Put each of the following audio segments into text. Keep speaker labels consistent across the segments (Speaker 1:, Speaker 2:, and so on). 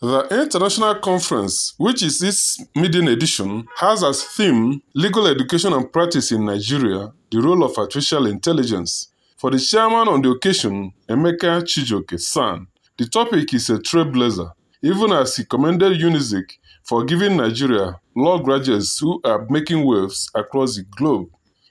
Speaker 1: The international conference, which is its maiden edition, has as theme Legal Education and Practice in Nigeria, the Role of Artificial Intelligence. For the chairman on the occasion, Emeka Chijioke San, the topic is a trailblazer, even as he commended Unizik for giving Nigeria law graduates who are making waves across the globe.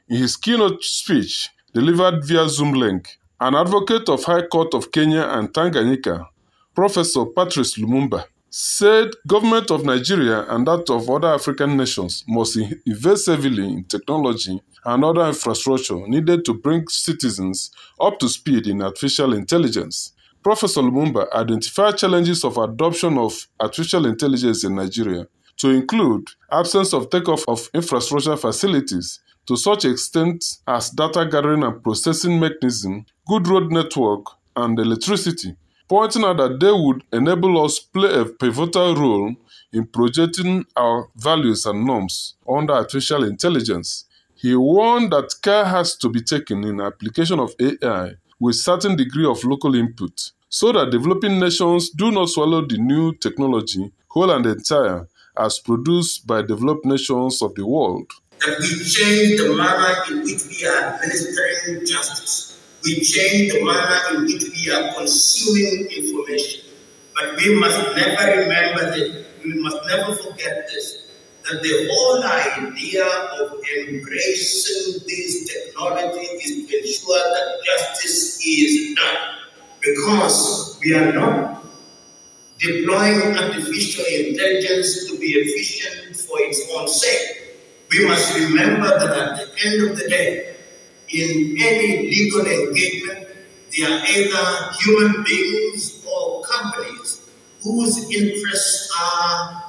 Speaker 1: In his keynote speech, delivered via Zoom link, an advocate of High Court of Kenya and Tanganyika, Professor Patrice Lumumba, said government of Nigeria and that of other African nations must invest heavily in technology and other infrastructure needed to bring citizens up to speed in artificial intelligence. Professor Lumumba identified challenges of adoption of artificial intelligence in Nigeria to include absence of takeoff of infrastructure facilities to such extent as data gathering and processing mechanism, good road network, and electricity, pointing out that they would enable us play a pivotal role in projecting our values and norms under artificial intelligence. He warned that care has to be taken in application of AI with certain degree of local input, so that developing nations do not swallow the new technology whole and entire as produced by developed nations of the world.
Speaker 2: That we change the manner in which we are administering justice. We change the manner in which we are consuming information. But we must never remember that, we must never forget this, that the whole idea of embracing this technology is to ensure that justice is done. Because we are not deploying artificial intelligence to be efficient for its own sake. We must remember that at the end of the day, in any legal engagement, they are either human beings or companies whose interests are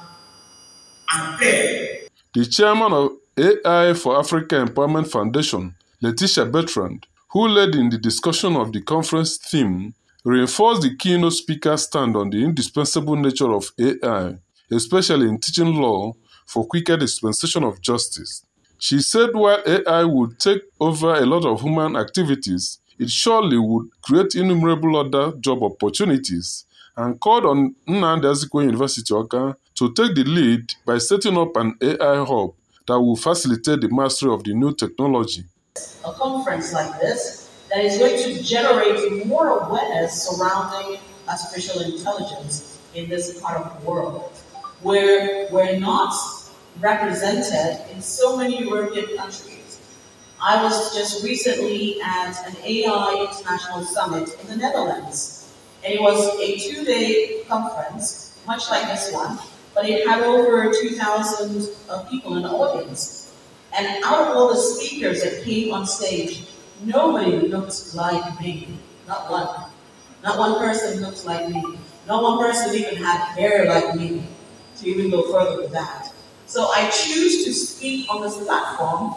Speaker 2: at play.
Speaker 1: The chairman of AI for Africa Empowerment Foundation, Letitia Bertrand, who led in the discussion of the conference theme, reinforced the keynote speaker's stand on the indispensable nature of AI, especially in teaching law for quicker dispensation of justice. She said while AI would take over a lot of human activities, it surely would create innumerable other job opportunities, and called on Nnamdi Azikiwe University Awka to take the lead by setting up an AI hub that will facilitate the mastery of the new technology.
Speaker 3: A conference like this that is going to generate more awareness surrounding artificial intelligence in this part of the world, where we're not represented in so many European countries. I was just recently at an AI International Summit in the Netherlands, and it was a 2-day conference, much like this one, but it had over 2,000 people in the audience. And out of all the speakers that came on stage, nobody looked like me, not one. Not one person looked like me. Not one person even had hair like me, to even go further with that. So I choose to speak on this platform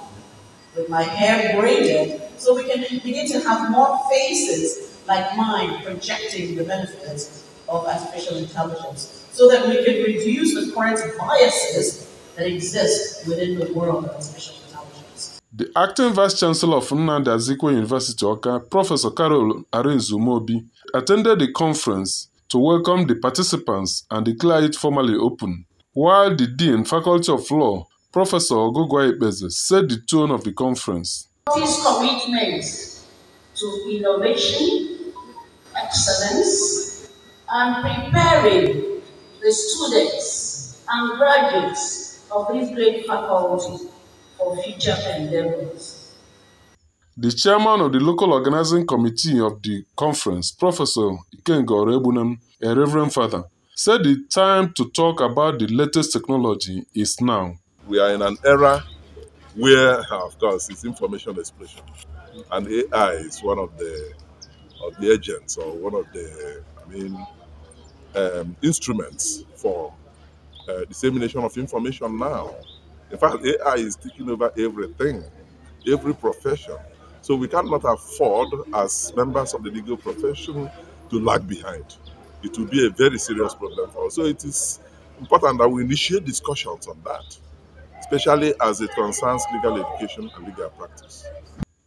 Speaker 3: with my hair braided so we can begin to have more faces like mine projecting the benefits of artificial intelligence so that we can reduce the current biases that exist within the world of artificial intelligence.
Speaker 1: The acting vice-chancellor of Nnamdi Azikiwe University Awka, Professor Carol Arinzumobi, attended the conference to welcome the participants and declare it formally open, while the Dean, Faculty of Law, Professor Ogugwa Ikpeze, set the tone of the conference.
Speaker 4: His commitment to innovation, excellence, and preparing the students and graduates of this great faculty for future endeavors.
Speaker 1: The chairman of the local organizing committee of the conference, Professor Ikenga Orebunem, a Reverend Father, said the time to talk about the latest technology is now.
Speaker 5: We are in an era where, of course, it's information explosion, and AI is one of the agents or one of the main instruments for dissemination of information now. In fact, AI is taking over everything, every profession. So we cannot afford, as members of the legal profession, to lag behind. It will be a very serious problem for us. So it is important that we initiate discussions on that, especially as it concerns legal education and legal practice.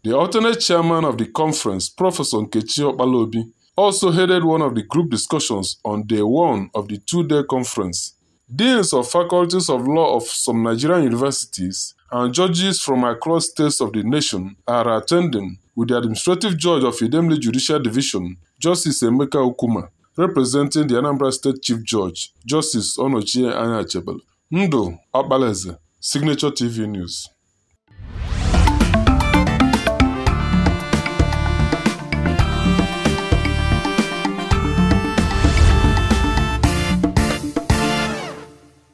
Speaker 1: The alternate chairman of the conference, Professor Nkechi Opalobi, also headed one of the group discussions on day one of the two-day conference. Deans of faculties of law of some Nigerian universities and judges from across states of the nation are attending, with the administrative judge of Idemili Judicial Division, Justice Emeka Ukuma, representing the Anambra State Chief Judge, Justice Onochie Anyachebelu. Ndụ Okpalaeze, Signature TV News.